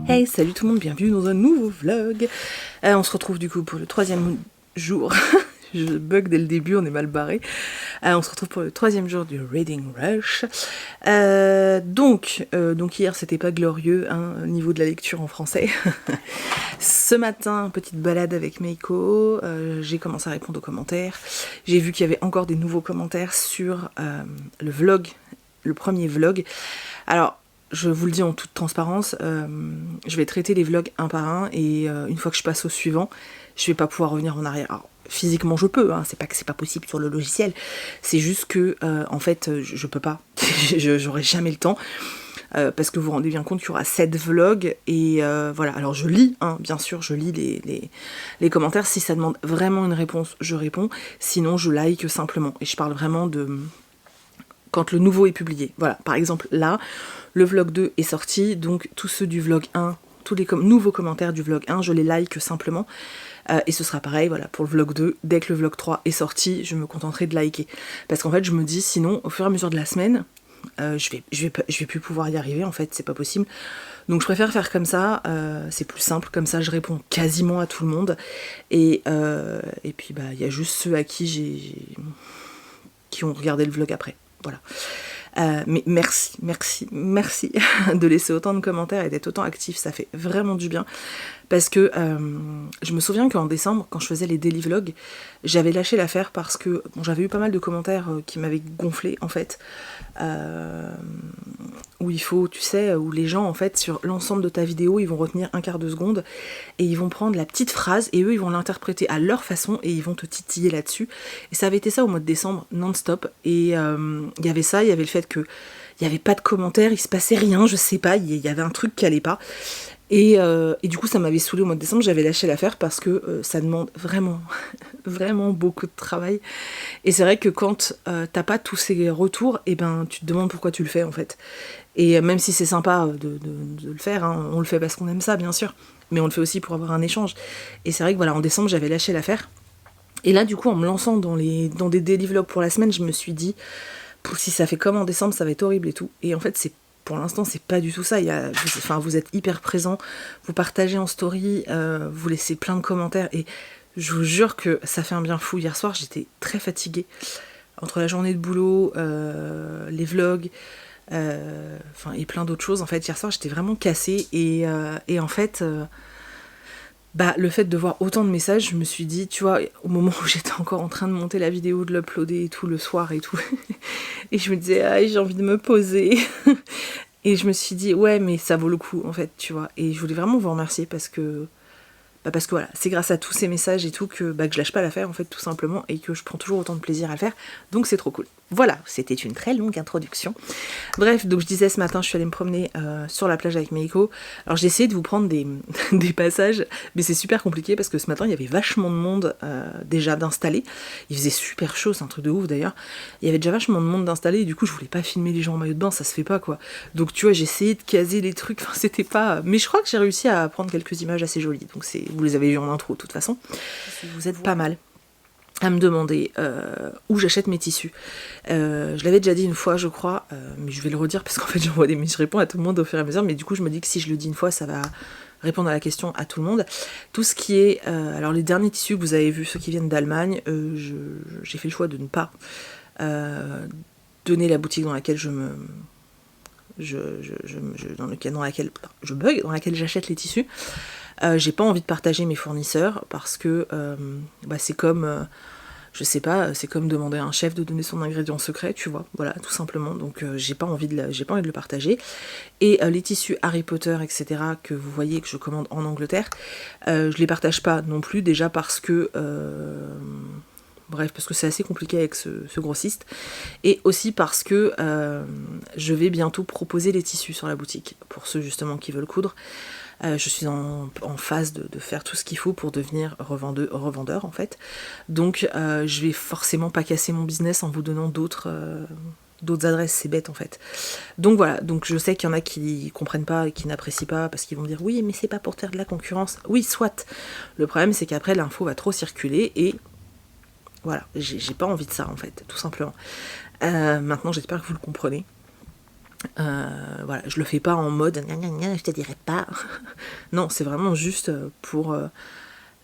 Hey, salut tout le monde, bienvenue dans un nouveau vlog. On se retrouve du coup pour le 3e jour. Je bug dès le début, on est mal barré. On se retrouve pour le 3e jour du Reading Rush. Donc hier c'était pas glorieux au niveau de la lecture en français. Ce matin, petite balade avec Meiko, j'ai commencé à répondre aux commentaires. J'ai vu qu'il y avait encore des nouveaux commentaires sur le vlog, le premier vlog. Alors, je vous le dis en toute transparence, je vais traiter les vlogs un par un et une fois que je passe au suivant, je vais pas pouvoir revenir en arrière. Alors, physiquement je peux, hein, c'est pas que c'est pas possible sur le logiciel, c'est juste que en fait je peux pas, j'aurai jamais le temps. Parce que vous vous rendez bien compte qu'il y aura 7 vlogs et voilà, alors je lis, hein, bien sûr, je lis les commentaires, si ça demande vraiment une réponse, je réponds, sinon je like simplement, et je parle vraiment de quand le nouveau est publié. Voilà, par exemple là, le vlog 2 est sorti, donc tous ceux du vlog 1, tous les nouveaux commentaires du vlog 1, je les like simplement, et ce sera pareil, voilà, pour le vlog 2, dès que le vlog 3 est sorti, je me contenterai de liker, parce qu'en fait je me dis, sinon, au fur et à mesure de la semaine, je vais plus pouvoir y arriver, en fait, c'est pas possible. Donc je préfère faire comme ça, c'est plus simple, comme ça je réponds quasiment à tout le monde, et puis bah il y a juste ceux à qui qui ont regardé le vlog après, voilà. Mais merci de laisser autant de commentaires et d'être autant actif, ça fait vraiment du bien. Parce que je me souviens qu'en décembre, quand je faisais les daily vlogs, j'avais lâché l'affaire parce que bon, j'avais eu pas mal de commentaires qui m'avaient gonflé en fait. Où il faut, tu sais, où les gens en fait sur l'ensemble de ta vidéo, ils vont retenir un quart de seconde et ils vont prendre la petite phrase et eux ils vont l'interpréter à leur façon et ils vont te titiller là-dessus. Et ça avait été ça au mois de décembre non-stop. Et il y avait ça, il y avait le fait que il n'y avait pas de commentaires, il se passait rien, je sais pas, il y avait un truc qui allait pas. Et du coup ça m'avait saoulé au mois de décembre, j'avais lâché l'affaire parce que ça demande vraiment, vraiment beaucoup de travail. Et c'est vrai que quand t'as pas tous ces retours, et ben tu te demandes pourquoi tu le fais en fait. Et même si c'est sympa de le faire, hein, on le fait parce qu'on aime ça bien sûr, mais on le fait aussi pour avoir un échange. Et c'est vrai que voilà, en décembre j'avais lâché l'affaire. Et là du coup en me lançant dans des daily vlogs pour la semaine, je me suis dit, si ça fait comme en décembre ça va être horrible et tout. Et en fait c'est pour l'instant, c'est pas du tout ça. Vous êtes hyper présents, vous partagez en story, vous laissez plein de commentaires et je vous jure que ça fait un bien fou. Hier soir, j'étais très fatiguée. Entre la journée de boulot, les vlogs, et plein d'autres choses. En fait, hier soir, j'étais vraiment cassée et en fait... le fait de voir autant de messages, je me suis dit, tu vois, au moment où j'étais encore en train de monter la vidéo, de l'uploader et tout, le soir et tout, et je me disais, ah, j'ai envie de me poser. Et je me suis dit, ouais, mais ça vaut le coup, en fait, tu vois. Et je voulais vraiment vous remercier parce que voilà, c'est grâce à tous ces messages et tout que je lâche pas l'affaire, en fait, tout simplement, et que je prends toujours autant de plaisir à le faire. Donc c'est trop cool. Voilà, c'était une très longue introduction. Bref, donc je disais ce matin, je suis allée me promener sur la plage avec Meiko. Alors j'ai essayé de vous prendre des passages, mais c'est super compliqué parce que ce matin, il y avait vachement de monde déjà d'installer. Il faisait super chaud, c'est un truc de ouf d'ailleurs. Il y avait déjà vachement de monde d'installer et du coup, je voulais pas filmer les gens en maillot de bain, ça se fait pas quoi. Donc tu vois, j'ai essayé de caser les trucs, enfin c'était pas... Mais je crois que j'ai réussi à prendre quelques images assez jolies. Donc vous les avez vues en intro de toute façon. Vous êtes pas mal à me demander où j'achète mes tissus. Je l'avais déjà dit une fois, je crois, mais je vais le redire parce qu'en fait je réponds à tout le monde au fur et à mesure, mais du coup je me dis que si je le dis une fois, ça va répondre à la question à tout le monde. Tout ce qui est... alors les derniers tissus que vous avez vus, ceux qui viennent d'Allemagne, j'ai fait le choix de ne pas donner la boutique dans laquelle dans laquelle j'achète les tissus. J'ai pas envie de partager mes fournisseurs parce que c'est comme je sais pas, c'est comme demander à un chef de donner son ingrédient secret, tu vois, voilà, tout simplement. Donc j'ai pas envie de le partager. Et les tissus Harry Potter, etc., que vous voyez que je commande en Angleterre, je les partage pas non plus, déjà parce que parce que c'est assez compliqué avec ce grossiste, et aussi parce que je vais bientôt proposer les tissus sur la boutique, pour ceux justement qui veulent coudre. Je suis en phase de faire tout ce qu'il faut pour devenir revendeur en fait. Donc je vais forcément pas casser mon business en vous donnant d'autres adresses, c'est bête en fait. Donc voilà, donc je sais qu'il y en a qui comprennent pas et qui n'apprécient pas parce qu'ils vont dire oui mais c'est pas pour faire de la concurrence. Oui soit, le problème c'est qu'après l'info va trop circuler et voilà, j'ai pas envie de ça en fait, tout simplement. Maintenant j'espère que vous le comprenez. Voilà, je le fais pas en mode gna gna gna, je te dirai pas. Non, c'est vraiment juste pour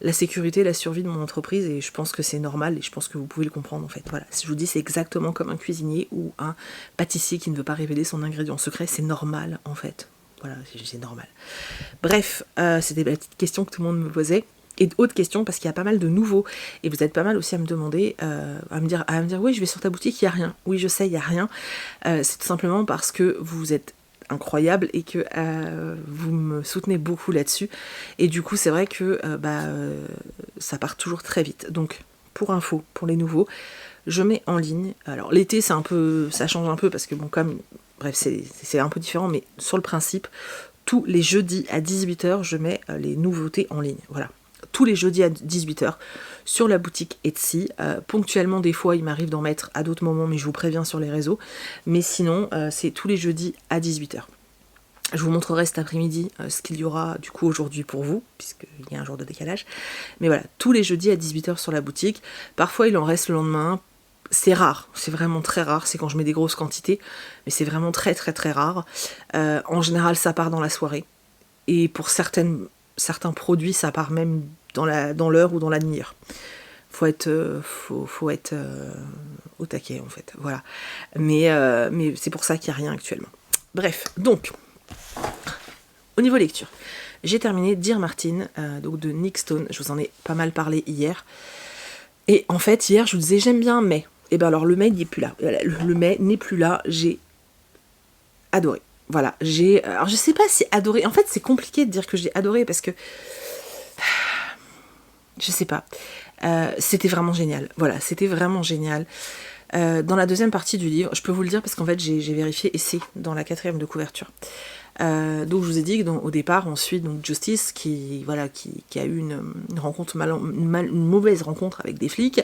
la sécurité, la survie de mon entreprise, et je pense que c'est normal et je pense que vous pouvez le comprendre en fait. Voilà, si je vous dis c'est exactement comme un cuisinier ou un pâtissier qui ne veut pas révéler son ingrédient secret, c'est normal en fait. Voilà, c'est normal. Bref, c'était la petite question que tout le monde me posait. Et d'autres questions, parce qu'il y a pas mal de nouveaux, et vous êtes pas mal aussi à me demander, à me dire oui, je vais sur ta boutique, il n'y a rien. Oui, je sais, il n'y a rien. C'est tout simplement parce que vous êtes incroyable et que vous me soutenez beaucoup là-dessus. Et du coup, c'est vrai que ça part toujours très vite. Donc, pour info, pour les nouveaux, je mets en ligne. Alors, l'été, c'est un peu, ça change un peu parce que bon, comme, bref, c'est un peu différent, mais sur le principe, tous les jeudis à 18h, je mets les nouveautés en ligne. Voilà. Tous les jeudis à 18h sur la boutique Etsy. Ponctuellement, des fois, il m'arrive d'en mettre à d'autres moments, mais je vous préviens sur les réseaux. Mais sinon, c'est tous les jeudis à 18h. Je vous montrerai cet après-midi ce qu'il y aura du coup aujourd'hui pour vous, puisqu'il y a un jour de décalage. Mais voilà, tous les jeudis à 18h sur la boutique. Parfois, il en reste le lendemain. C'est rare, c'est vraiment très rare, c'est quand je mets des grosses quantités, mais c'est vraiment très très très rare. En général, ça part dans la soirée. Et pour certains produits, ça part même dans l'heure ou dans la demi-heure. Faut être au taquet en fait, voilà. Mais c'est pour ça qu'il n'y a rien actuellement. Bref, donc, au niveau lecture, j'ai terminé Dear Martin, donc de Nick Stone. Je vous en ai pas mal parlé hier. Et en fait, hier, je vous disais j'aime bien mais. Et bien alors, le mais n'est plus là. Le mais n'est plus là, j'ai adoré. Voilà, alors je sais pas si adoré. En fait, c'est compliqué de dire que j'ai adoré parce que je sais pas. C'était vraiment génial. Voilà, c'était vraiment génial. Dans la deuxième partie du livre, je peux vous le dire parce qu'en fait j'ai vérifié et c'est dans la 4e de couverture. Donc je vous ai dit que au départ on suit donc Justice qui a eu une rencontre une mauvaise rencontre avec des flics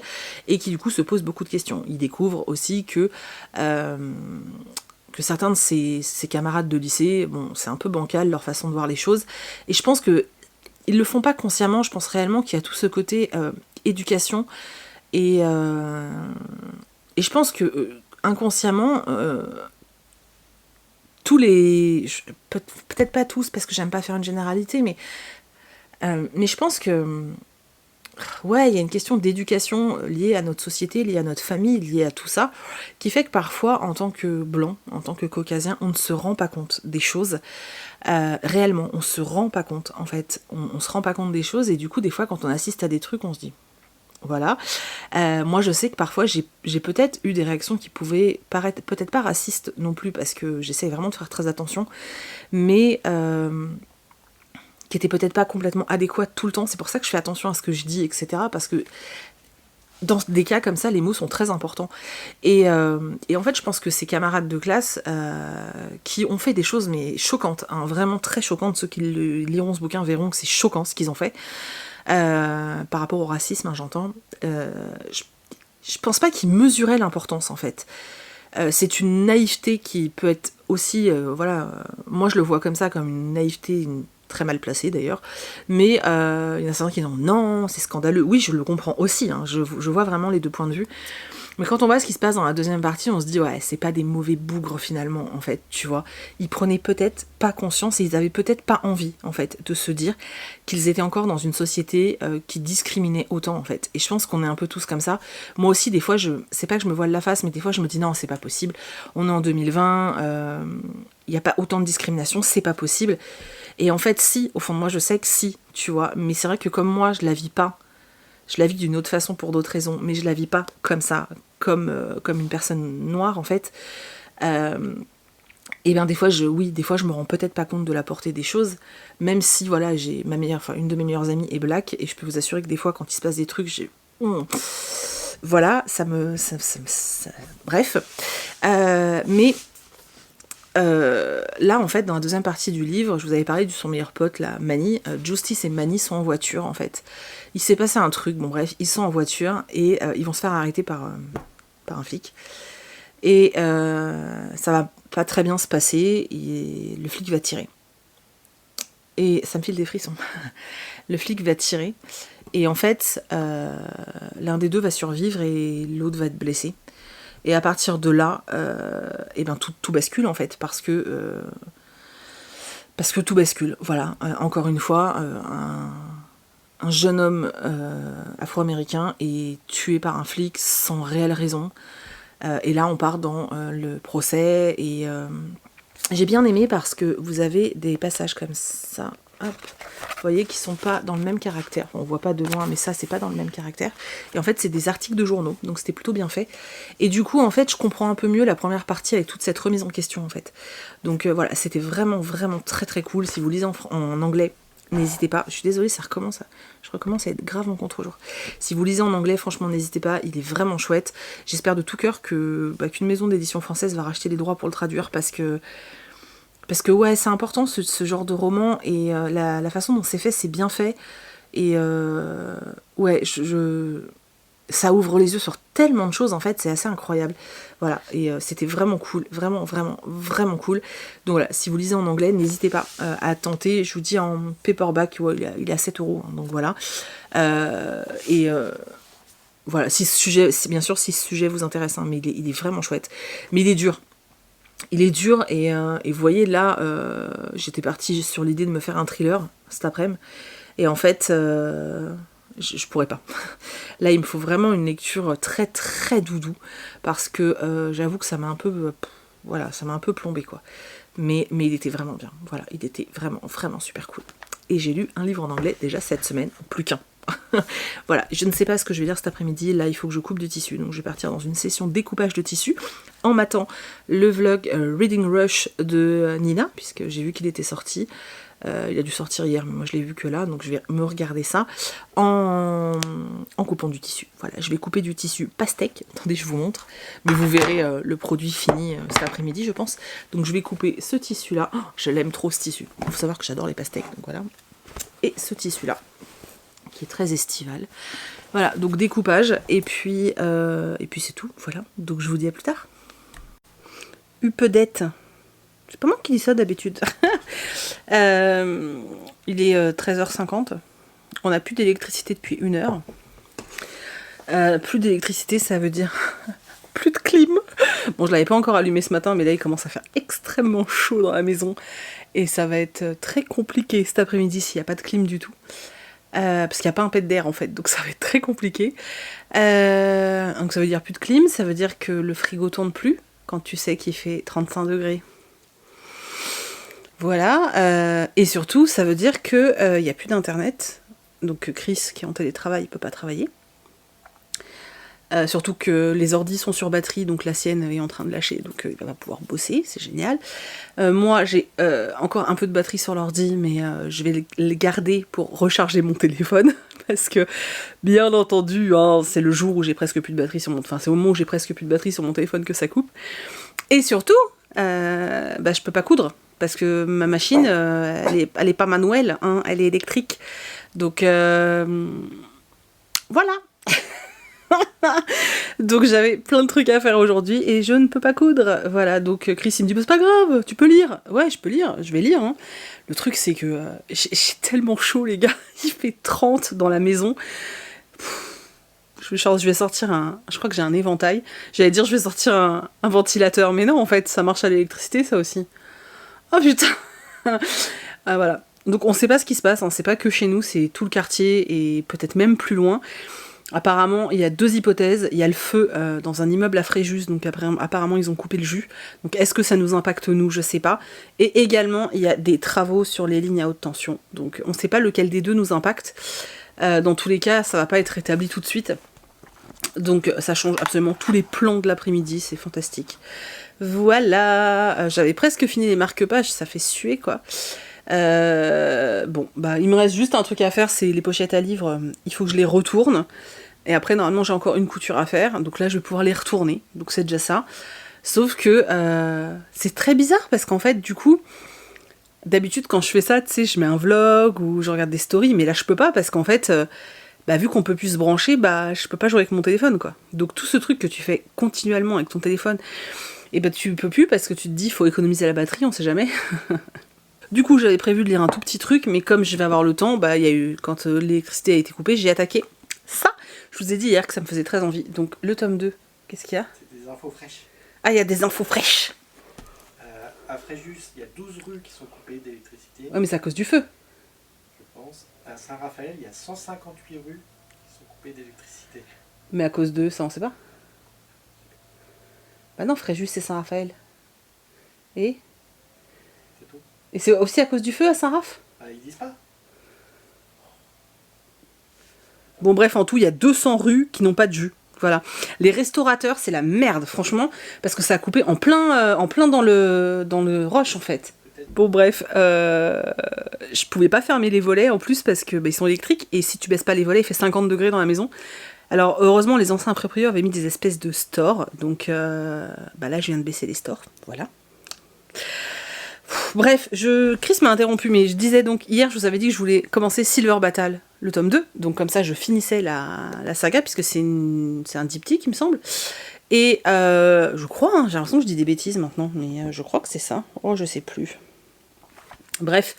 et qui du coup se pose beaucoup de questions. Il découvre aussi que certains de ses camarades de lycée, bon, c'est un peu bancal leur façon de voir les choses, et je pense que ils le font pas consciemment. Je pense réellement qu'il y a tout ce côté éducation et je pense que inconsciemment tous les peut-être pas tous parce que j'aime pas faire une généralité, mais je pense que ouais, il y a une question d'éducation liée à notre société, liée à notre famille, liée à tout ça, qui fait que parfois, en tant que blanc, en tant que caucasien, on ne se rend pas compte des choses. Réellement, on se rend pas compte, en fait. On se rend pas compte des choses, et du coup, des fois, quand on assiste à des trucs, on se dit... Voilà. Moi, je sais que parfois, j'ai peut-être eu des réactions qui pouvaient paraître peut-être pas racistes non plus, parce que j'essaie vraiment de faire très attention, mais... qui était peut-être pas complètement adéquate tout le temps. C'est pour ça que je fais attention à ce que je dis, etc. Parce que dans des cas comme ça, les mots sont très importants. Et en fait, je pense que ces camarades de classe qui ont fait des choses mais choquantes, hein, vraiment très choquantes, ceux qui liront ce bouquin verront que c'est choquant ce qu'ils ont fait. Par rapport au racisme, hein, j'entends. Je pense pas qu'ils mesuraient l'importance, en fait. C'est une naïveté qui peut être aussi... moi je le vois comme ça, comme une naïveté... très mal placé d'ailleurs, mais il y en a certains qui disent non, c'est scandaleux. Oui, je le comprends aussi, hein, je vois vraiment les deux points de vue. Mais quand on voit ce qui se passe dans la deuxième partie, on se dit ouais, c'est pas des mauvais bougres finalement, en fait, tu vois. Ils prenaient peut-être pas conscience et ils avaient peut-être pas envie, en fait, de se dire qu'ils étaient encore dans une société qui discriminait autant, en fait. Et je pense qu'on est un peu tous comme ça. Moi aussi, des fois, c'est pas que je me voile la face, mais des fois, je me dis non, c'est pas possible. On est en 2020, il n'y a pas autant de discrimination, c'est pas possible. Et en fait, si, au fond de moi, je sais que si, tu vois. Mais c'est vrai que comme moi, je la vis pas. Je la vis d'une autre façon pour d'autres raisons, mais je la vis pas comme ça, comme une personne noire, en fait. Et bien des fois, je me rends peut-être pas compte de la portée des choses, même si, voilà, j'ai une de mes meilleures amies est black, et je peux vous assurer que des fois, quand il se passe des trucs, voilà, bref. Mais... là en fait dans la deuxième partie du livre, je vous avais parlé de son meilleur pote là, Manny. Justice et Manny sont en voiture en fait. Il s'est passé un truc, bon bref, ils sont en voiture et ils vont se faire arrêter par un flic. Et ça va pas très bien se passer et le flic va tirer. Et ça me file des frissons. Le flic va tirer et en fait l'un des deux va survivre et l'autre va être blessé. Et à partir de là, et ben tout bascule en fait, parce que tout bascule. Voilà, encore une fois, un jeune homme afro-américain est tué par un flic sans réelle raison. Et là, on part dans le procès. Et j'ai bien aimé parce que vous avez des passages comme ça. Hop. Vous voyez qu'ils sont pas dans le même caractère. On voit pas de loin, mais ça, c'est pas dans le même caractère. Et en fait, c'est des articles de journaux, donc c'était plutôt bien fait. Et du coup, en fait, je comprends un peu mieux la première partie avec toute cette remise en question, en fait. Donc voilà, c'était vraiment, vraiment très, très cool. Si vous lisez en anglais, n'hésitez pas. Je suis désolée, je recommence à être grave en contre-jour. Si vous lisez en anglais, franchement, n'hésitez pas. Il est vraiment chouette. J'espère de tout cœur qu'une maison d'édition française va racheter les droits pour le traduire, parce que ouais, c'est important ce genre de roman, et la façon dont c'est fait, c'est bien fait. Et ouais, ça ouvre les yeux sur tellement de choses, en fait, c'est assez incroyable. Voilà, et c'était vraiment cool, vraiment, vraiment, vraiment cool. Donc voilà, si vous lisez en anglais, n'hésitez pas à tenter. Je vous dis en paperback, ouais, il est à 7 €, hein, donc voilà. Voilà, bien sûr, si ce sujet vous intéresse, hein, mais il est vraiment chouette. Mais il est dur. Il est dur, et vous voyez, là, j'étais partie sur l'idée de me faire un thriller cet après-midi, et en fait, je pourrais pas. Là, il me faut vraiment une lecture très très doudou, parce que j'avoue que ça m'a un peu, ça m'a un peu plombé, quoi. Mais il était vraiment bien, voilà, il était vraiment, vraiment super cool. Et j'ai lu un livre en anglais déjà cette semaine, plus qu'un. Voilà, je ne sais pas ce que je vais lire cet après-midi. Là, il faut que je coupe du tissu, donc je vais partir dans une session découpage de tissu en m'attendant le vlog Reading Rush de Nina, puisque j'ai vu qu'il était sorti. Il a dû sortir hier, mais moi je l'ai vu que là, donc je vais me regarder ça en coupant du tissu. Voilà, je vais couper du tissu pastèque. Attendez, je vous montre, mais vous verrez le produit fini cet après-midi, je pense. Donc je vais couper ce tissu-là. Oh, je l'aime trop, ce tissu. Il faut savoir que j'adore les pastèques, donc voilà. Et ce tissu-là, qui est très estival. Voilà, donc découpage, et puis c'est tout, voilà. Donc je vous dis à plus tard. Upedette. C'est pas moi qui dis ça d'habitude. Il est 13h50. On n'a plus d'électricité depuis 1 heure. Plus d'électricité, ça veut dire plus de clim. Bon, je l'avais pas encore allumé ce matin, mais là il commence à faire extrêmement chaud dans la maison. Et ça va être très compliqué cet après-midi s'il n'y a pas de clim du tout. Parce qu'il n'y a pas un pet d'air en fait, donc ça va être très compliqué. Donc ça veut dire plus de clim, ça veut dire que le frigo tourne plus quand tu sais qu'il fait 35 degrés. Voilà, et surtout ça veut dire qu'il n'y a plus d'internet, donc Chris qui est en télétravail ne peut pas travailler. Surtout que les ordis sont sur batterie, donc la sienne est en train de lâcher, donc il va pouvoir bosser, c'est génial. Moi j'ai encore un peu de batterie sur l'ordi, mais je vais les garder pour recharger mon téléphone, parce que bien entendu, hein, c'est le jour où j'ai presque plus de batterie sur mon... Enfin, c'est au moment où j'ai presque plus de batterie sur mon téléphone que ça coupe. Et surtout, je peux pas coudre, parce que ma machine, elle est pas manuelle, hein, elle est électrique. Donc voilà. Donc j'avais plein de trucs à faire aujourd'hui et je ne peux pas coudre. Voilà, donc Chris il me dit bah, c'est pas grave, tu peux lire. Ouais, je peux lire, je vais lire. Hein. Le truc c'est que j'ai tellement chaud les gars, il fait 30 dans la maison. Je vais sortir je crois que j'ai un éventail. J'allais dire je vais sortir un ventilateur, mais non en fait ça marche à l'électricité ça aussi. Oh putain. Ah, voilà. Donc on sait pas ce qui se passe, hein. C'est pas que chez nous, c'est tout le quartier et peut-être même plus loin. Apparemment, il y a 2 hypothèses. Il y a le feu dans un immeuble à Fréjus, donc apparemment ils ont coupé le jus. Donc est-ce que ça nous impacte nous? Je sais pas. Et également, il y a des travaux sur les lignes à haute tension. Donc on sait pas lequel des deux nous impacte. Dans tous les cas, ça va pas être rétabli tout de suite. Donc ça change absolument tous les plans de l'après-midi, c'est fantastique. Voilà, j'avais presque fini les marque-pages, ça fait suer quoi. Bon, bah il me reste juste un truc à faire, c'est les pochettes à livres, il faut que je les retourne. Et après, normalement, j'ai encore une couture à faire, donc là, je vais pouvoir les retourner, donc c'est déjà ça. Sauf que c'est très bizarre, parce qu'en fait, du coup, d'habitude, quand je fais ça, tu sais, je mets un vlog, ou je regarde des stories, mais là, je peux pas, parce qu'en fait, vu qu'on peut plus se brancher, je peux pas jouer avec mon téléphone, quoi. Donc tout ce truc que tu fais continuellement avec ton téléphone, et tu peux plus, parce que tu te dis, faut économiser la batterie, on sait jamais. Du coup, j'avais prévu de lire un tout petit truc, mais comme je vais avoir le temps, il y a eu, quand l'électricité a été coupée, j'ai attaqué ça. Je vous ai dit hier que ça me faisait très envie. Donc, le tome 2, qu'est-ce qu'il y a? C'est des infos fraîches. Ah, il y a des infos fraîches. À Fréjus, il y a 12 rues qui sont coupées d'électricité. Ouais, mais c'est à cause du feu. Je pense. À Saint-Raphaël, il y a 158 rues qui sont coupées d'électricité. Mais à cause de ça, on sait pas. Bah non, Fréjus, c'est Saint-Raphaël. Et C'est tout. Et c'est aussi à cause du feu à Saint-Raph? Ils disent pas. Bon, bref, en tout, il y a 200 rues qui n'ont pas de jus. Voilà. Les restaurateurs, c'est la merde, franchement, parce que ça a coupé en plein dans le rush, en fait. Bon, bref, je pouvais pas fermer les volets, en plus, parce que ils sont électriques, et si tu baisses pas les volets, il fait 50 degrés dans la maison. Alors, heureusement, les anciens propriétaires avaient mis des espèces de stores, donc là, je viens de baisser les stores, voilà. Bref, Chris m'a interrompu, mais je disais donc, hier, je vous avais dit que je voulais commencer Silver Battle, le tome 2, donc comme ça, je finissais la saga, puisque c'est un diptyque, il me semble. Et je crois, hein, j'ai l'impression que je dis des bêtises maintenant, mais je crois que c'est ça. Oh, je sais plus. Bref,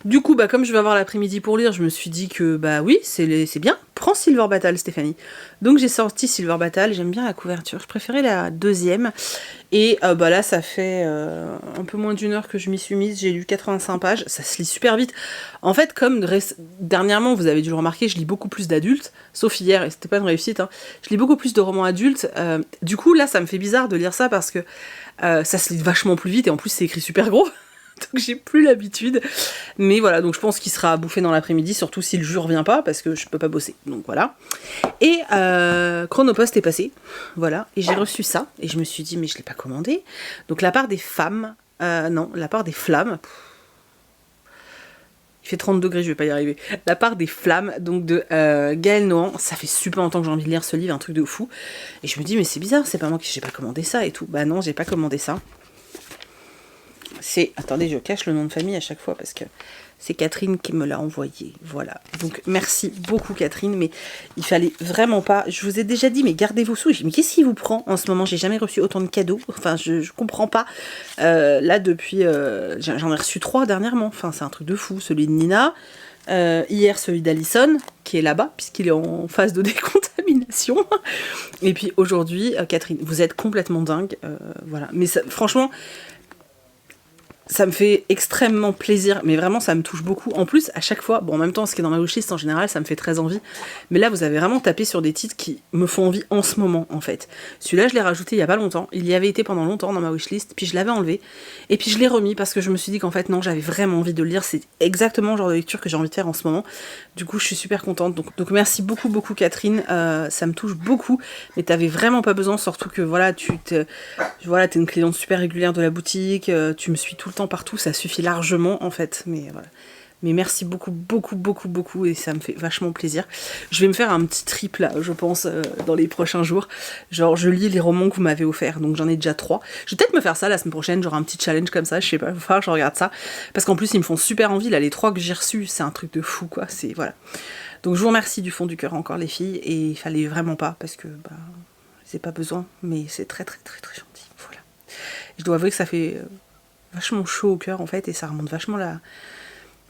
du coup, comme je vais avoir l'après-midi pour lire, je me suis dit que, oui, c'est bien, prends Silver Battle, Stéphanie. Donc j'ai sorti Silver Battle, j'aime bien la couverture, je préférais la deuxième. Et là, ça fait un peu moins d'1 heure que je m'y suis mise, j'ai lu 85 pages, ça se lit super vite. En fait, comme dernièrement, vous avez dû le remarquer, je lis beaucoup plus d'adultes, sauf hier, et c'était pas une réussite, hein. Je lis beaucoup plus de romans adultes. Du coup, là, ça me fait bizarre de lire ça parce que ça se lit vachement plus vite, et en plus, c'est écrit super gros. Donc j'ai plus l'habitude. Mais voilà, donc je pense qu'il sera bouffé dans l'après-midi, surtout si le jus revient pas, parce que je peux pas bosser. Donc voilà. Et Chronopost est passé. Voilà. Et j'ai reçu ça. Et je me suis dit, mais je l'ai pas commandé. Donc la part des femmes. Non, la part des flammes. Il fait 30 degrés, je vais pas y arriver. La part des flammes, donc de Gaël Nohan. Ça fait super longtemps que j'ai envie de lire ce livre, un truc de fou. Et je me dis, mais c'est bizarre, c'est pas moi qui j'ai pas commandé ça et tout. Bah non, j'ai pas commandé ça. Attendez, je cache le nom de famille à chaque fois parce que c'est Catherine qui me l'a envoyé. Voilà. Donc merci beaucoup Catherine, mais il fallait vraiment pas. Je vous ai déjà dit, mais gardez vos sous. J'ai dit, mais qu'est-ce qui vous prend en ce moment? J'ai jamais reçu autant de cadeaux. Enfin, je comprends pas. Là, depuis. J'en ai reçu 3 dernièrement. Enfin, c'est un truc de fou. Celui de Nina. Hier, celui d'Alison, qui est là-bas, puisqu'il est en phase de décontamination. Et puis aujourd'hui, Catherine, vous êtes complètement dingue. Voilà. Mais ça, franchement. Ça me fait extrêmement plaisir, mais vraiment ça me touche beaucoup. En plus, à chaque fois, bon en même temps ce qui est dans ma wishlist en général, ça me fait très envie. Mais là, vous avez vraiment tapé sur des titres qui me font envie en ce moment, en fait. Celui-là, je l'ai rajouté il y a pas longtemps. Il y avait été pendant longtemps dans ma wishlist, puis je l'avais enlevé. Et puis je l'ai remis parce que je me suis dit qu'en fait, non, j'avais vraiment envie de le lire. C'est exactement le genre de lecture que j'ai envie de faire en ce moment. Du coup, je suis super contente. Donc merci beaucoup, beaucoup Catherine. Ça me touche beaucoup. Mais t'avais vraiment pas besoin, surtout que voilà, t'es une cliente super régulière de la boutique. Tu me suis tout le temps partout, ça suffit largement en fait, mais voilà. Mais merci beaucoup, beaucoup, beaucoup, beaucoup, et ça me fait vachement plaisir. Je vais me faire un petit trip là, je pense, dans les prochains jours. Genre, je lis les romans que vous m'avez offerts, donc j'en ai déjà 3. Je vais peut-être me faire ça la semaine prochaine, genre un petit challenge comme ça, je sais pas, il va falloir que je regarde ça. Parce qu'en plus, ils me font super envie, là, les 3 que j'ai reçus, c'est un truc de fou, quoi, c'est, voilà. Donc je vous remercie du fond du cœur encore, les filles, et il fallait vraiment pas, parce que, j'ai pas besoin, mais c'est très, très, très, très gentil, voilà. Je dois avouer que ça fait vachement chaud au cœur en fait, et ça remonte vachement là.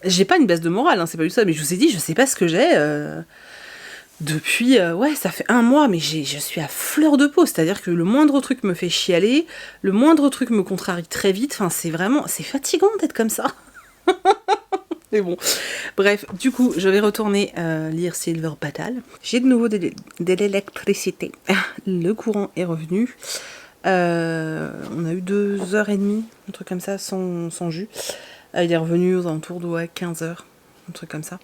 J'ai pas une baisse de morale, hein, c'est pas du tout ça, mais je vous ai dit, je sais pas ce que j'ai depuis, ouais, ça fait 1 mois, mais je suis à fleur de peau, c'est-à-dire que le moindre truc me fait chialer, le moindre truc me contrarie très vite, enfin c'est fatigant d'être comme ça. Mais bon, bref, du coup, je vais retourner lire Silver Battle. J'ai de nouveau de l'électricité. Le courant est revenu. On a eu 2h30, un truc comme ça, sans jus. Il est revenu aux alentours de 15h, un truc comme ça.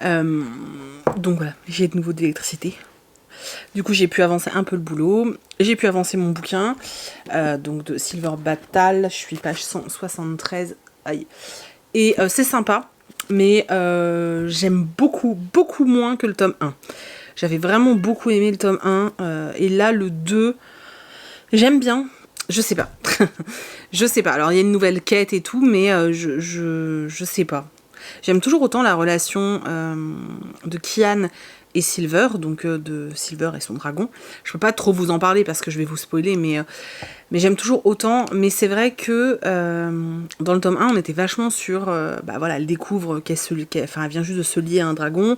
Donc voilà, j'ai de nouveau d'électricité. Du coup, j'ai pu avancer un peu le boulot. J'ai pu avancer mon bouquin. Donc de Silver Battle, je suis page 173. Aïe. Et c'est sympa, mais j'aime beaucoup, beaucoup moins que le tome 1. J'avais vraiment beaucoup aimé le tome 1. Et là, le 2... J'aime bien, je sais pas. Je sais pas. Alors il y a une nouvelle quête et tout, mais je sais pas. J'aime toujours autant la relation de Kian et Silver, donc de Silver et son dragon. Je peux pas trop vous en parler parce que je vais vous spoiler, mais j'aime toujours autant. Mais c'est vrai que dans le tome 1, on était vachement sur... bah voilà, elle découvre elle vient juste de se lier à un dragon.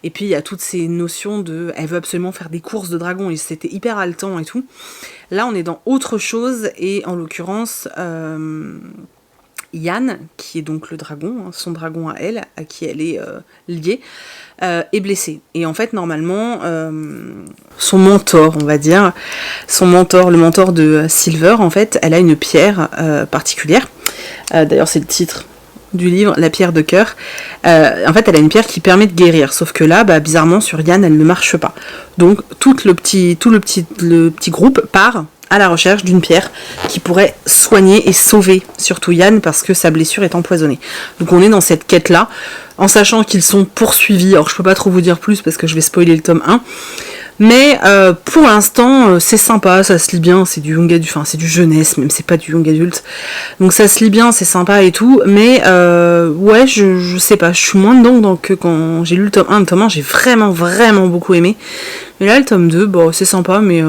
Et puis il y a toutes ces notions de... Elle veut absolument faire des courses de dragons et c'était hyper haletant et tout. Là, on est dans autre chose et en l'occurrence... Yann, qui est donc le dragon, son dragon à elle, à qui elle est liée, est blessé. Et en fait, normalement, son mentor, on va dire, le mentor de Silver, en fait, elle a une pierre particulière. D'ailleurs, c'est le titre du livre, la pierre de cœur. En fait, elle a une pierre qui permet de guérir. Sauf que là, bizarrement, sur Yann, elle ne marche pas. Donc, tout le petit groupe part à la recherche d'une pierre qui pourrait soigner et sauver surtout Yann parce que sa blessure est empoisonnée. Donc on est dans cette quête-là, en sachant qu'ils sont poursuivis. Alors je peux pas trop vous dire plus parce que je vais spoiler le tome 1. Mais pour l'instant, c'est sympa, ça se lit bien, c'est du young adulte, enfin c'est du jeunesse, même c'est pas du young adulte. Donc ça se lit bien, c'est sympa et tout, mais ouais, je sais pas, je suis moins dedans que quand j'ai lu le tome 1. Le tome 1, j'ai vraiment beaucoup aimé. Mais là, le tome 2, bon, c'est sympa, mais...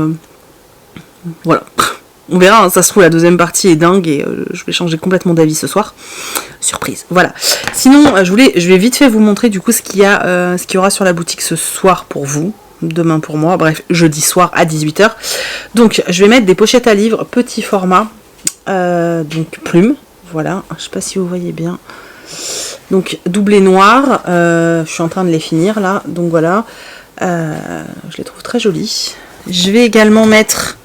voilà, on verra, hein, ça se trouve la deuxième partie est dingue et je vais changer complètement d'avis ce soir. Surprise, voilà. Sinon, je vais vite fait vous montrer du coup ce qu'il y aura sur la boutique ce soir pour vous, demain pour moi, bref, jeudi soir à 18h. Donc, je vais mettre des pochettes à livres, petit format, donc plume, voilà, je sais pas si vous voyez bien. Donc, doublé noir, je suis en train de les finir là, donc voilà, je les trouve très jolies. Je vais également mettre...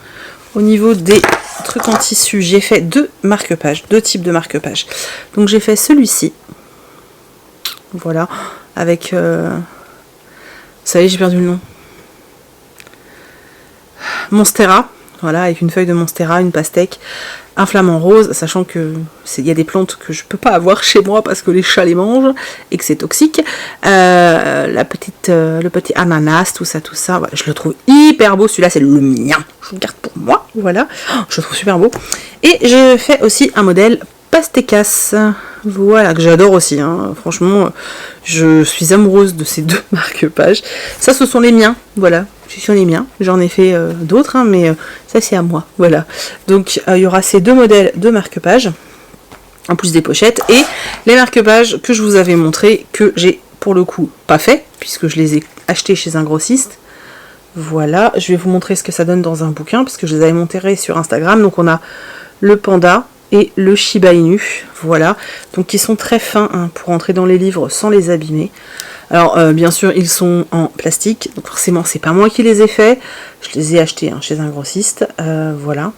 Au niveau des trucs en tissu, j'ai fait deux types de marque-pages. Donc j'ai fait celui-ci. Voilà. Avec... vous savez, j'ai perdu le nom. Monstera. Voilà, avec une feuille de Monstera, une pastèque, un flamant rose, sachant que il y a des plantes que je peux pas avoir chez moi parce que les chats les mangent et que c'est toxique. Le petit ananas, tout ça. Voilà, je le trouve hyper beau. Celui-là, c'est le mien. Je le garde pour moi. Voilà, je le trouve super beau. Et je fais aussi un modèle pastécasse. Voilà, que j'adore aussi. Hein. Franchement, je suis amoureuse de ces deux marque-pages. Ça, ce sont les miens. Voilà. Ce sont les miens, j'en ai fait d'autres, hein, mais ça c'est à moi, voilà. Donc il y aura ces deux modèles de marque-pages, en plus des pochettes, et les marque-pages que je vous avais montré, que j'ai pour le coup pas fait, puisque je les ai achetés chez un grossiste. Voilà, je vais vous montrer ce que ça donne dans un bouquin, parce que je les avais montrés sur Instagram. Donc on a le panda et le Shiba Inu, voilà, donc qui sont très fins hein, pour entrer dans les livres sans les abîmer. Alors bien sûr ils sont en plastique, donc forcément c'est pas moi qui les ai faits, je les ai achetés hein, chez un grossiste, voilà.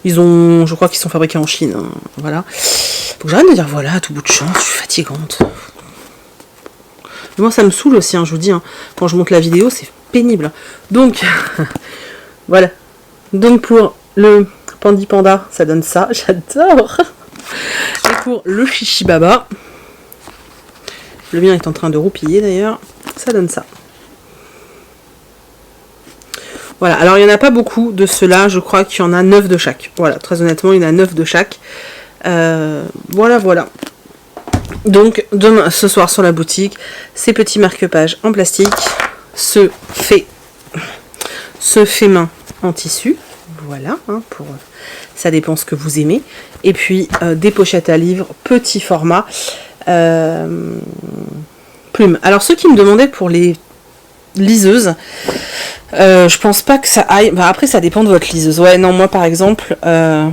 Je crois qu'ils sont fabriqués en Chine, hein, voilà. Faut que j'arrête de dire voilà à tout bout de champ, je suis fatigante. Mais moi ça me saoule aussi, hein, je vous dis, hein, quand je monte la vidéo c'est pénible. Donc voilà, donc pour le Pandi Panda ça donne ça, j'adore. Et pour le Chichi Baba, le mien est en train de roupiller d'ailleurs, ça donne ça. Voilà, alors il n'y en a pas beaucoup de ceux-là, je crois qu'il y en a 9 de chaque. Voilà, très honnêtement, il y en a 9 de chaque. Voilà. Donc, demain, ce soir sur la boutique, ces petits marque-pages en plastique, ce fait main en tissu. Voilà, hein, ça dépend ce que vous aimez. Et puis, des pochettes à livres, petit format. Plume. Alors ceux qui me demandaient pour les liseuses, je pense pas que ça aille. Après ça dépend de votre liseuse. Ouais non, moi par exemple la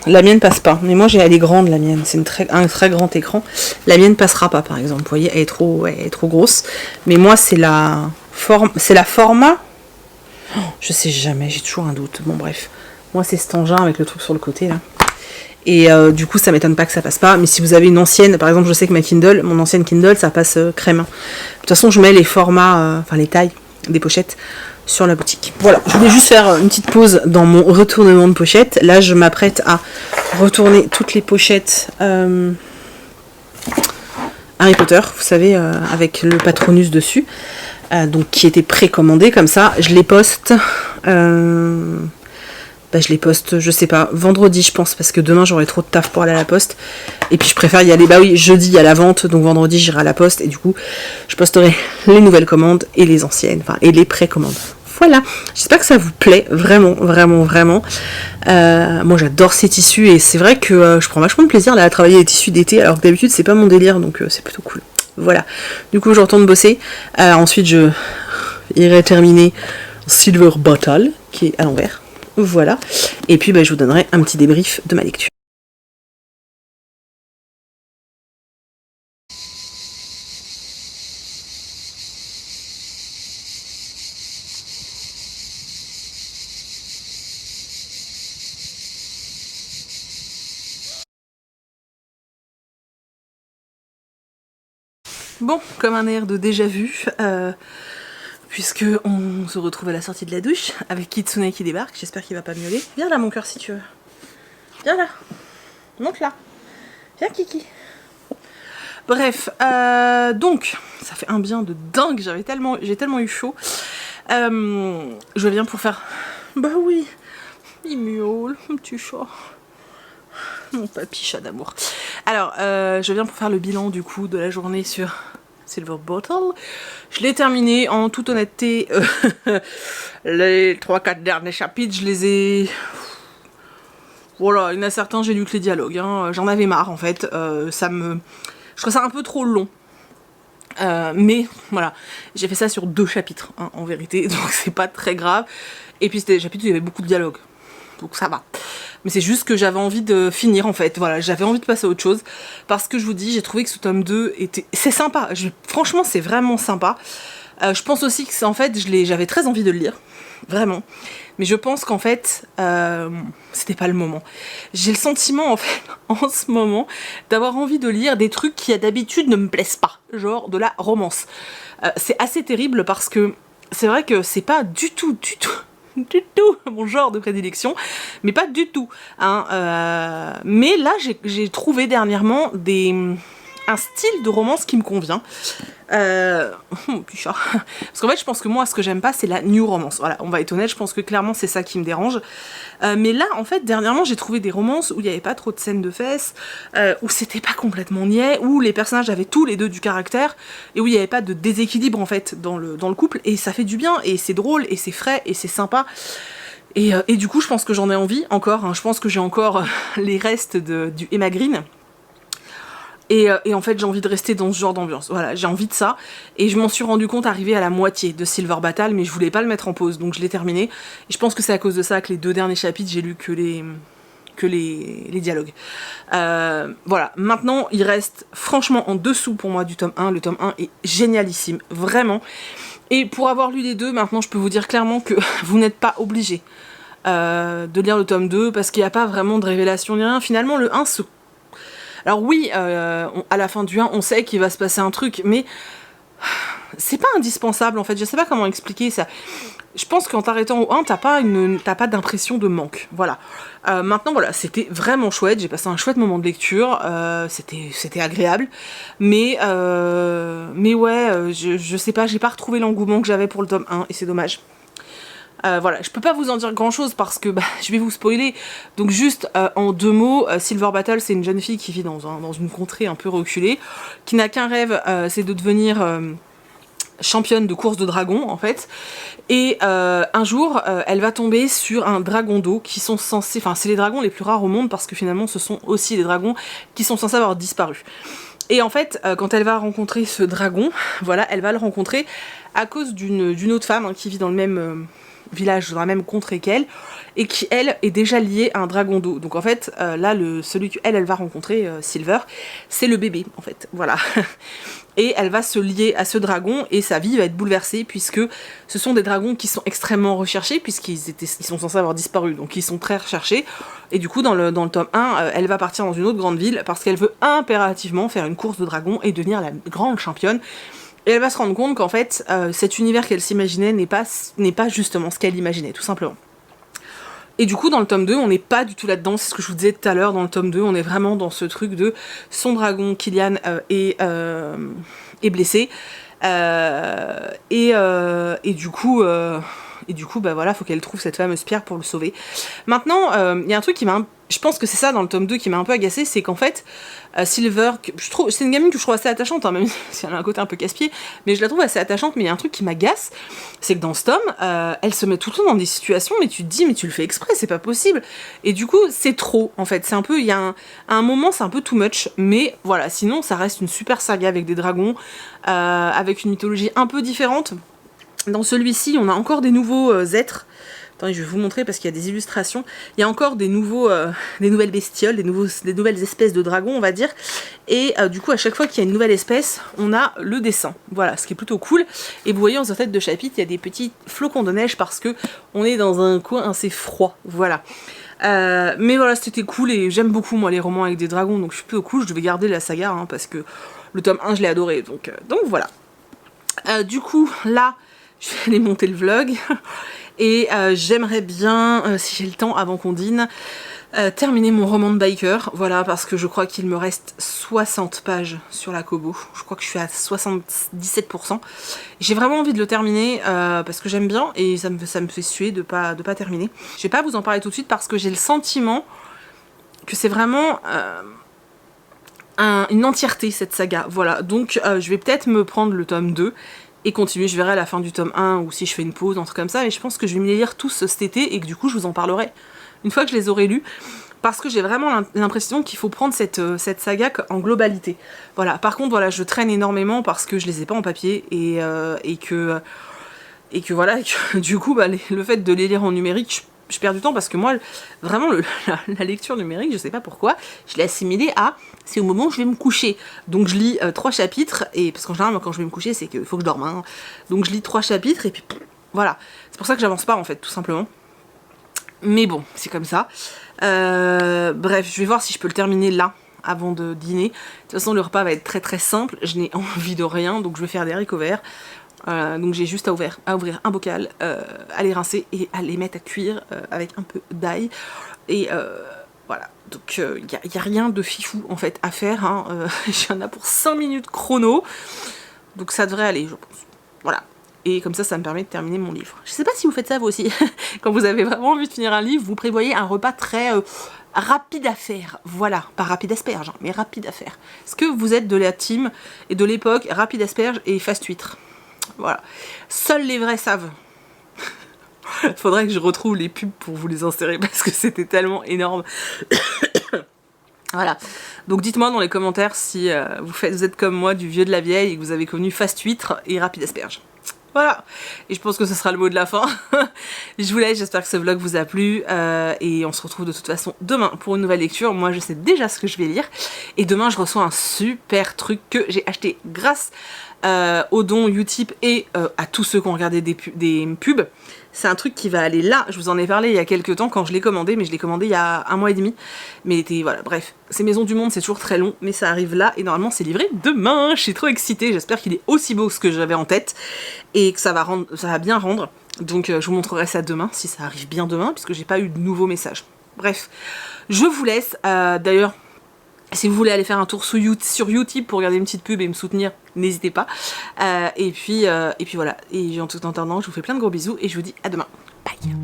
mienne passe pas. Mais moi elle est grande la mienne. C'est un très grand écran. La mienne passera pas par exemple. Vous voyez, elle est trop grosse. Mais moi c'est la format. Oh, je sais jamais, j'ai toujours un doute. Bon bref. Moi c'est cet engin avec le truc sur le côté là. Et du coup ça m'étonne pas que ça passe pas, mais si vous avez une ancienne, par exemple je sais que mon ancienne Kindle ça passe crème. De toute façon je mets les formats, les tailles des pochettes sur la boutique. Voilà, je voulais juste faire une petite pause dans mon retournement de pochettes. Là je m'apprête à retourner toutes les pochettes Harry Potter, vous savez, avec le Patronus dessus, donc qui était précommandé comme ça, je les poste bah je les poste, je sais pas, vendredi je pense, parce que demain j'aurai trop de taf pour aller à la poste, et puis je préfère y aller, bah oui, jeudi il y a la vente, donc vendredi j'irai à la poste, et du coup je posterai les nouvelles commandes et les anciennes, enfin, et les précommandes. Voilà, j'espère que ça vous plaît, vraiment, vraiment, vraiment. Moi j'adore ces tissus, et c'est vrai que je prends vachement de plaisir là, à travailler les tissus d'été, alors que d'habitude c'est pas mon délire, donc c'est plutôt cool. Voilà, du coup je retourne bosser, ensuite je irai terminer Silver Bottle, qui est à l'envers. Voilà, et puis bah, je vous donnerai un petit débrief de ma lecture. Bon, comme un air de déjà vu, puisque on se retrouve à la sortie de la douche avec Kitsune qui débarque, j'espère qu'il va pas miauler. Viens là mon cœur si tu veux. Viens là. Monte là. Viens Kiki. Bref, donc, ça fait un bien de dingue, j'ai tellement eu chaud. Je viens pour faire... Bah oui, il miaule, mon petit chat. Mon papy chat d'amour. Alors, je viens pour faire le bilan du coup de la journée sur Silver Bottle. Je l'ai terminé en toute honnêteté. Les 3-4 derniers chapitres, je les ai... Voilà, il y en a certains, j'ai lu que les dialogues. Hein. J'en avais marre en fait. Je trouve ça un peu trop long. Mais voilà, j'ai fait ça sur 2 chapitres hein, en vérité, donc c'est pas très grave. Et puis c'était des chapitres où il y avait beaucoup de dialogues, donc ça va. Mais c'est juste que j'avais envie de finir en fait, voilà, j'avais envie de passer à autre chose. Parce que je vous dis, j'ai trouvé que ce tome 2 était... C'est sympa, franchement c'est vraiment sympa. Je pense aussi que c'est en fait, j'avais très envie de le lire, vraiment. Mais je pense qu'en fait, c'était pas le moment. J'ai le sentiment, en fait, en ce moment, d'avoir envie de lire des trucs qui, d'habitude, ne me plaisent pas. Genre de la romance. C'est assez terrible parce que c'est vrai que c'est pas du tout mon genre de prédilection. Mais pas du tout. Hein, mais là, j'ai trouvé dernièrement un style de romance qui me convient. Parce qu'en fait je pense que moi ce que j'aime pas c'est la new romance, voilà, on va être honnête, je pense que clairement c'est ça qui me dérange. Mais là en fait dernièrement j'ai trouvé des romances où il n'y avait pas trop de scènes de fesses, où c'était pas complètement niais, où les personnages avaient tous les deux du caractère et où il n'y avait pas de déséquilibre en fait dans le couple, et ça fait du bien et c'est drôle et c'est frais et c'est sympa. Et du coup je pense que j'en ai envie encore, hein, je pense que j'ai encore les restes du Emma Green. Et en fait j'ai envie de rester dans ce genre d'ambiance, voilà, j'ai envie de ça, et je m'en suis rendu compte arrivé à la moitié de Silver Battle, mais je voulais pas le mettre en pause, donc je l'ai terminé, et je pense que c'est à cause de ça que les 2 derniers chapitres j'ai lu que les dialogues. Voilà, maintenant il reste franchement en dessous pour moi du tome 1, le tome 1 est génialissime, vraiment, et pour avoir lu les 2, maintenant je peux vous dire clairement que vous n'êtes pas obligé de lire le tome 2, parce qu'il n'y a pas vraiment de révélation ni rien, finalement le 1 se... Alors oui, à la fin du 1, on sait qu'il va se passer un truc, mais c'est pas indispensable en fait, je sais pas comment expliquer ça. Je pense qu'en t'arrêtant au 1, t'as pas d'impression de manque, voilà. Maintenant voilà, c'était vraiment chouette, j'ai passé un chouette moment de lecture, c'était agréable, mais ouais, je sais pas, j'ai pas retrouvé l'engouement que j'avais pour le tome 1, et c'est dommage. Voilà, je peux pas vous en dire grand chose parce que je vais vous spoiler, donc juste en 2 mots, Silver Battle c'est une jeune fille qui vit dans une contrée un peu reculée, qui n'a qu'un rêve, c'est de devenir championne de course de dragon en fait, et un jour elle va tomber sur un dragon d'eau qui sont censés, enfin c'est les dragons les plus rares au monde parce que finalement ce sont aussi des dragons qui sont censés avoir disparu. Et en fait, quand elle va rencontrer ce dragon, voilà, elle va le rencontrer à cause d'une autre femme hein, qui vit dans le même village, dans la même contrée qu'elle, et qui, elle, est déjà liée à un dragon d'eau. Donc en fait, là, celui qu'elle va rencontrer, Silver, c'est le bébé, en fait, voilà. Et elle va se lier à ce dragon, et sa vie va être bouleversée, puisque ce sont des dragons qui sont extrêmement recherchés, puisqu'ils sont censés avoir disparu, donc ils sont très recherchés. Et du coup, dans le tome 1, elle va partir dans une autre grande ville, parce qu'elle veut impérativement faire une course de dragons, et devenir la grande championne. Et elle va se rendre compte qu'en fait, cet univers qu'elle s'imaginait n'est pas justement ce qu'elle imaginait, tout simplement. Et du coup, dans le tome 2, on n'est pas du tout là-dedans, c'est ce que je vous disais tout à l'heure, dans le tome 2, on est vraiment dans ce truc de son dragon, Killian, est blessé, et du coup, et du coup, bah voilà, faut qu'elle trouve cette fameuse pierre pour le sauver. Maintenant, il y a un truc qui m'a... Je pense que c'est ça dans le tome 2 qui m'a un peu agacée, c'est qu'en fait, Silver, c'est une gamine que je trouve assez attachante, hein, même si elle a un côté un peu casse-pied, mais je la trouve assez attachante, mais il y a un truc qui m'agace, c'est que dans ce tome, elle se met tout le temps dans des situations, mais tu te dis, mais tu le fais exprès, c'est pas possible. Et du coup, c'est trop, en fait, c'est un peu, il y a un moment, c'est un peu too much, mais voilà, sinon, ça reste une super saga avec des dragons, avec une mythologie un peu différente. Dans celui-ci, on a encore des nouveaux êtres. Attendez, je vais vous montrer parce qu'il y a des illustrations. Il y a encore des nouvelles bestioles, des nouvelles espèces de dragons, on va dire. Et du coup, à chaque fois qu'il y a une nouvelle espèce, on a le dessin. Voilà, ce qui est plutôt cool. Et vous voyez, en cette tête de chapitre, il y a des petits flocons de neige parce que on est dans un coin assez froid. Voilà. Mais voilà, c'était cool et j'aime beaucoup, moi, les romans avec des dragons. Donc je suis plutôt cool. Je devais garder la saga hein, parce que le tome 1, je l'ai adoré. Donc voilà. Du coup, là... Je vais aller monter le vlog et j'aimerais bien, si j'ai le temps avant qu'on dîne, terminer mon roman de biker. Voilà, parce que je crois qu'il me reste 60 pages sur la Kobo. Je crois que je suis à 77%. J'ai vraiment envie de le terminer parce que j'aime bien et ça me fait suer de pas terminer. Je vais pas vous en parler tout de suite parce que j'ai le sentiment que c'est vraiment... une entièreté cette saga. Voilà, donc je vais peut-être me prendre le tome 2 et continuer, je verrai à la fin du tome 1 ou si je fais une pause, un truc comme ça, mais je pense que je vais me les lire tous cet été et que du coup je vous en parlerai une fois que je les aurai lus, parce que j'ai vraiment l'impression qu'il faut prendre cette saga en globalité. Voilà, par contre voilà, je traîne énormément parce que je les ai pas en papier et que voilà, et que, du coup bah, le fait de les lire en numérique, je perds du temps parce que moi, vraiment, la lecture numérique, je sais pas pourquoi, je l'ai assimilée à c'est au moment où je vais me coucher. Donc je lis 3 chapitres, et parce qu'en général, quand je vais me coucher, c'est qu'il faut que je dorme. Hein. Donc je lis 3 chapitres, et puis voilà. C'est pour ça que j'avance pas, en fait, tout simplement. Mais bon, c'est comme ça. Bref, je vais voir si je peux le terminer là, avant de dîner. De toute façon, le repas va être très très simple. Je n'ai envie de rien, donc je vais faire des haricots verts. Donc j'ai juste à ouvrir un bocal, à les rincer et à les mettre à cuire avec un peu d'ail. Et voilà, donc il n'y a rien de fifou en fait à faire. Hein. J'en ai pour 5 minutes chrono. Donc ça devrait aller, je pense. Voilà. Et comme ça me permet de terminer mon livre. Je sais pas si vous faites ça vous aussi. Quand vous avez vraiment envie de finir un livre, vous prévoyez un repas très rapide à faire. Voilà, pas rapide asperge, hein, mais rapide à faire. Est-ce que vous êtes de la team et de l'époque rapide asperge et fast huître? Voilà. Seuls les vrais savent. Faudrait que je retrouve les pubs pour vous les insérer parce que c'était tellement énorme. Voilà. Donc dites-moi dans les commentaires si vous êtes comme moi du vieux de la vieille et que vous avez connu fast huître et rapide asperge. Voilà, et je pense que ce sera le mot de la fin. Je vous laisse, j'espère que ce vlog vous a plu, et on se retrouve de toute façon demain pour une nouvelle lecture. Moi je sais déjà ce que je vais lire, et demain je reçois un super truc que j'ai acheté grâce aux dons Utip et à tous ceux qui ont regardé des pubs. C'est un truc qui va aller là, je vous en ai parlé il y a quelques temps quand je l'ai commandé, mais je l'ai commandé il y a 1 mois et demi. Mais voilà, bref, ces Maisons du Monde c'est toujours très long, mais ça arrive là et normalement c'est livré demain. Je suis trop excitée, j'espère qu'il est aussi beau que ce que j'avais en tête et que ça va bien rendre. Donc je vous montrerai ça demain, si ça arrive bien demain, puisque j'ai pas eu de nouveaux messages. Bref, je vous laisse, d'ailleurs... Si vous voulez aller faire un tour sur YouTube pour regarder une petite pub et me soutenir, n'hésitez pas. Et puis voilà. Et en tout attendant, je vous fais plein de gros bisous et je vous dis à demain. Bye!